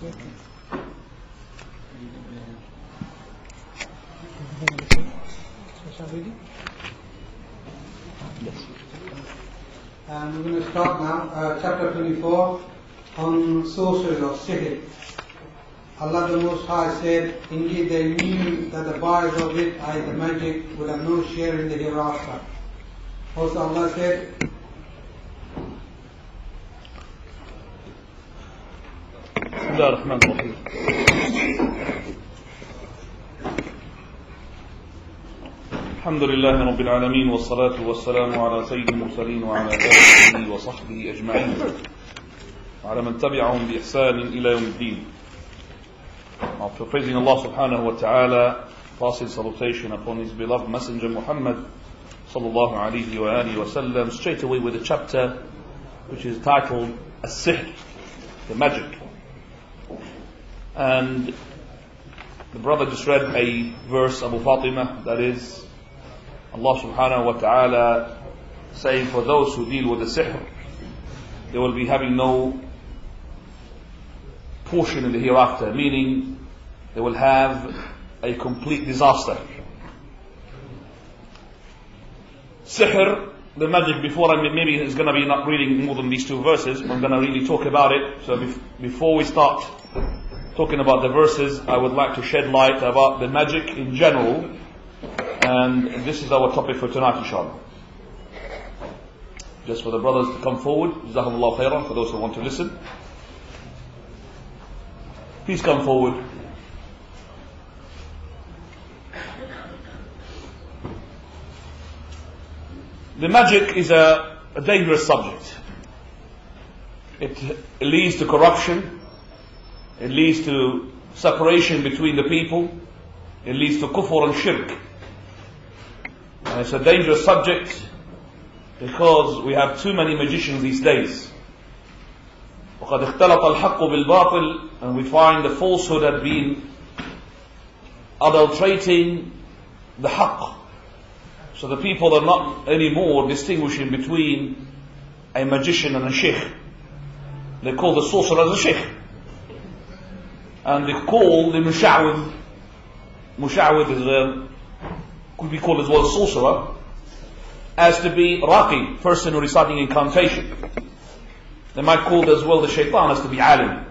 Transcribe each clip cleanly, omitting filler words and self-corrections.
And we're going to start now, chapter 24 on sorcery or sihr. Allah the Most High said, indeed they knew that the buyers of it, i.e. the magic, would have no share in the hereafter. Also Allah said, بسم الله الرحمن الرحيم. الحمد لله رب العالمين والصلاة والسلام على سيد المرسلين وعلى آله وصحبه أجمعين وعلى من تبعهم بإحسان إلى يوم الدين. After praising Allah subhanahu wa ta'ala, passing salutation upon his beloved messenger Muhammad sallallahu alayhi wa alihi wa sallam, straight away with a chapter which is titled As-Sihr, the magic. And the brother just read a verse, Abu Fatima, that is Allah subhanahu wa ta'ala saying, for those who deal with the sihr, they will be having no portion in the hereafter, meaning they will have a complete disaster. Sihr, the magic, before maybe it's going to be not reading more than these two verses, I'm going to really talk about it. So before we start talking about the verses, I would like to shed light about the magic in general, and this is our topic for tonight, inshallah. Just for the brothers to come forward, Jazakumullah khairan, for those who want to listen. Please come forward. The magic is a dangerous subject. It leads to corruption. It leads to separation between the people. It leads to kufr and shirk. And it's a dangerous subject because we have too many magicians these days. وَقَدْ اخْتَلَطَ الْحَقُّ بِالْبَاطِلِ, and we find the falsehood had been adulterating the haqq. So the people are not anymore distinguishing between a magician and a sheikh. They call the sorcerer as a sheikh. And they call the musha'wid is could be called as well sorcerer, as to be raqi, person who reciting incantation. They might call as well the shaitan as to be alim.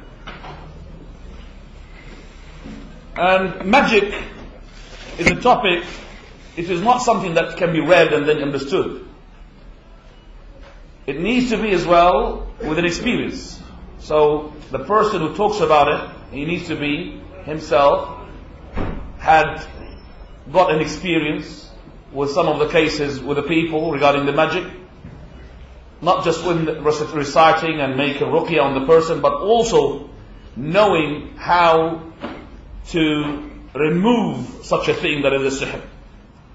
And magic is a topic, it is not something that can be read and then understood. It needs to be as well with an experience. So the person who talks about it, he needs to be himself had got an experience with some of the cases with the people regarding the magic. Not just when reciting and make a ruqya on the person, but also knowing how to remove such a thing that is a sihr.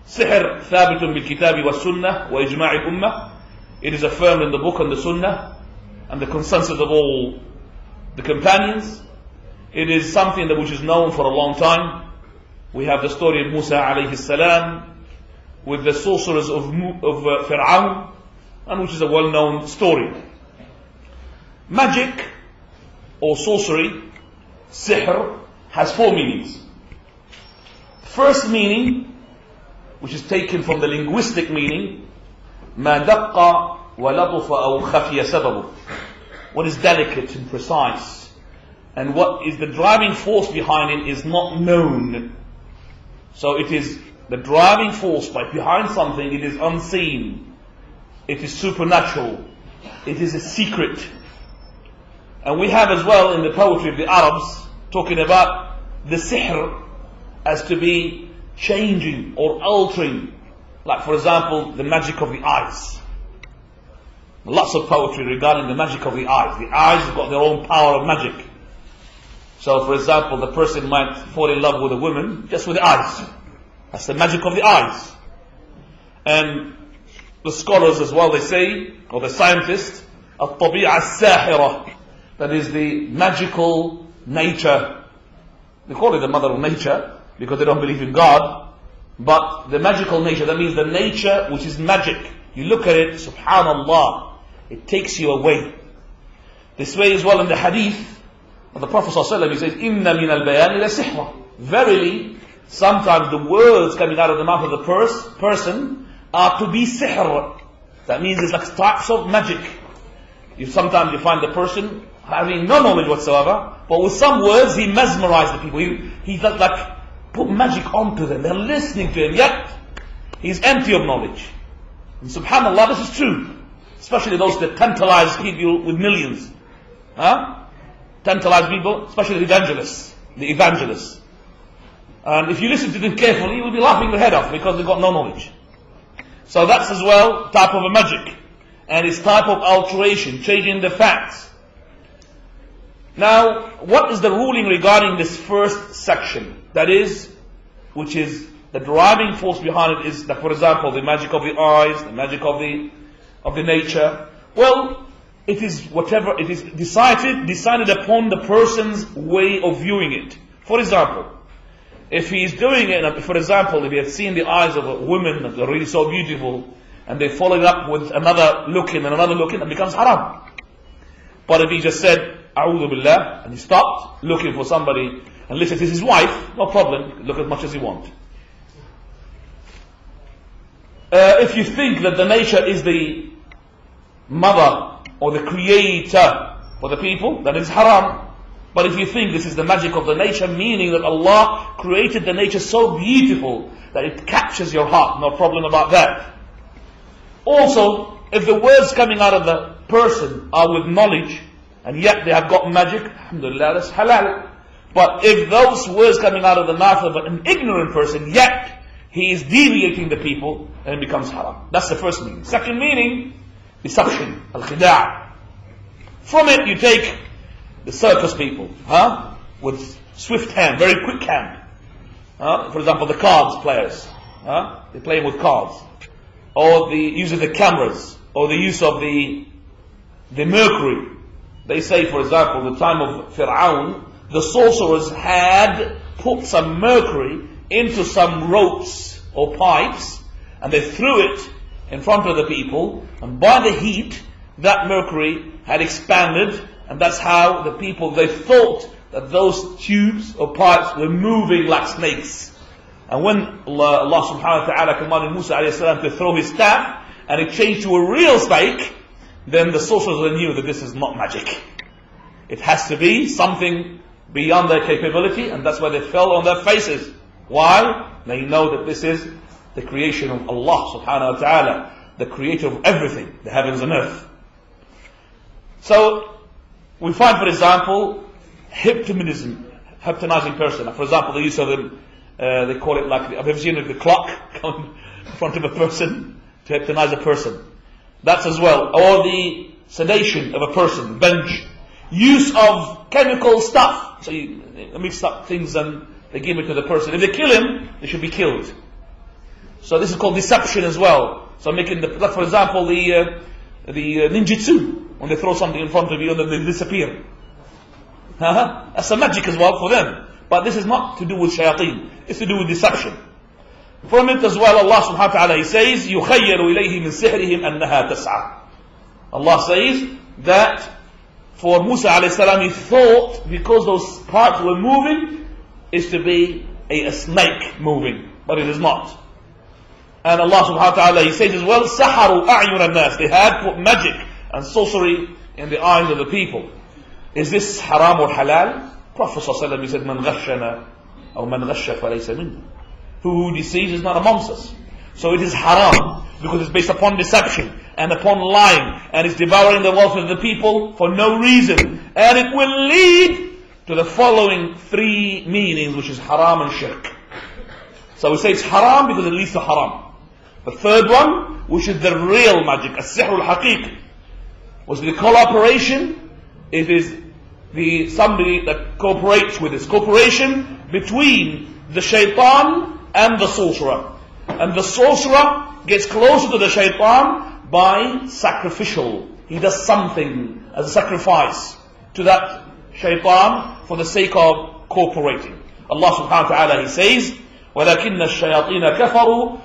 Sihr thabitun bil kitabi wa sunnah wa ijma'i ummah. It is affirmed in the book and the sunnah and the consensus of all the companions. It is something that which is known for a long time. We have the story of Musa alayhi salam with the sorcerers of Fir'aun, and which is a well-known story. Magic or sorcery, sihr, has four meanings. First meaning, which is taken from the linguistic meaning, ما دق ولطف أو خفي سببه. What is delicate and precise, and what is the driving force behind it is not known. So it is the driving force behind something, it is unseen. It is supernatural. It is a secret. And we have as well in the poetry of the Arabs talking about the sihr as to be changing or altering. Like for example, the magic of the eyes. Lots of poetry regarding the magic of the eyes. The eyes have got their own power of magic. So for example, the person might fall in love with a woman just with the eyes. That's the magic of the eyes. And the scholars as well, they say, or the scientists, At-Tabi'a As-Sahira, that is the magical nature. They call it the mother of nature because they don't believe in God. But the magical nature, that means the nature which is magic. You look at it, subhanallah, it takes you away. This way as well in the hadith, But the Prophet ﷺ, he says, إِنَّ مِنَ الْبَيَانِ لَسِحْرًا. Verily, sometimes the words coming out of the mouth of the person are to be sihr. That means it's like types of magic. Sometimes you find the person having no knowledge whatsoever, but with some words he mesmerized the people. He like put magic onto them. They're listening to him, yet he's empty of knowledge. And subhanAllah, this is true. Especially those that tantalize people with millions. Tantalize people, especially the evangelists. And if you listen to them carefully, you will be laughing your head off because they've got no knowledge. So that's as well type of a magic. And it's type of alteration, changing the facts. Now, what is the ruling regarding this first section? That is, which is the driving force behind it is that, for example, the magic of the eyes, the magic of the nature. Well, it is whatever, it is decided upon the person's way of viewing it. For example, if he is doing it, for example, if he has seen the eyes of a woman that are really so beautiful, and they follow it up with another looking and another looking, it becomes haram. But if he just said, A'udhu Billah, and he stopped looking for somebody, and listen to his wife, no problem, look as much as you want. If you think that the nature is the mother or the creator for the people, then it's haram. But if you think this is the magic of the nature, meaning that Allah created the nature so beautiful that it captures your heart, no problem about that. Also, if the words coming out of the person are with knowledge, and yet they have got magic, alhamdulillah, that's halal. But if those words coming out of the mouth of an ignorant person, yet he is deviating the people, then it becomes haram. That's the first meaning. Second meaning, deception, al-khida'. From it you take the circus people, with swift hand, very quick hand. For example, the cards players, they're playing with cards. Or the use of the cameras, or the use of the mercury. They say, for example, the time of Fir'aun, the sorcerers had put some mercury into some ropes or pipes, and they threw it in front of the people, and by the heat, that mercury had expanded, and that's how the people, they thought that those tubes or pipes were moving like snakes. And when Allah subhanahu wa ta'ala commanded Musa alayhi salam to throw his staff, and it changed to a real snake, then the sorcerers knew that this is not magic. It has to be something beyond their capability, and that's why they fell on their faces. Why? They know that this is the creation of Allah subhanahu wa ta'ala, the creator of everything, the heavens and earth. So, we find, for example, hypnotizing person. For example, the use of them, they call it like, have you ever seen the clock going in front of a person to hypnotize a person? That's as well. Or the sedation of a person, bench. Use of chemical stuff. So you mix up things and they give it to the person. If they kill him, they should be killed. So this is called deception as well. So making for example, the ninjutsu. When they throw something in front of you and then they disappear. That's a magic as well for them. But this is not to do with shayateen. It's to do with deception. From it as well, Allah subhanahu wa ta'ala, He says, يُخَيَّلُ إِلَيْهِ مِنْ سِحْرِهِمْ أَنَّهَا تَسْعَى. Allah says that for Musa alayhi salam, he thought because those parts were moving, is to be a snake moving. But it is not. And Allah subhanahu wa ta'ala, He says as well, سَحَرُوا أَعْيُنَ النَّاسِ. They had put magic and sorcery in the eyes of the people. Is this haram or halal? Prophet ﷺ, he said, مَنْ غَشَّنَا أو مَنْ غَشَّ فَلَيْسَ مِنَّا. Who deceives is not amongst us. So it is haram because it's based upon deception and upon lying, and it's devouring the wealth of the people for no reason, and it will lead to the following three meanings, which is haram and shirk. So we say it's haram because it leads to haram. The third one, which is the real magic, as-sihr al-haqiqi, was the cooperation. It is somebody that cooperates with this cooperation between the shaitan and the sorcerer. And the sorcerer gets closer to the shaitan by sacrificial. He does something as a sacrifice to that shaitan for the sake of cooperating. Allah subhanahu wa ta'ala, He says, وَلَكِنَّ الشَّيَاطِينَ كَفَرُوا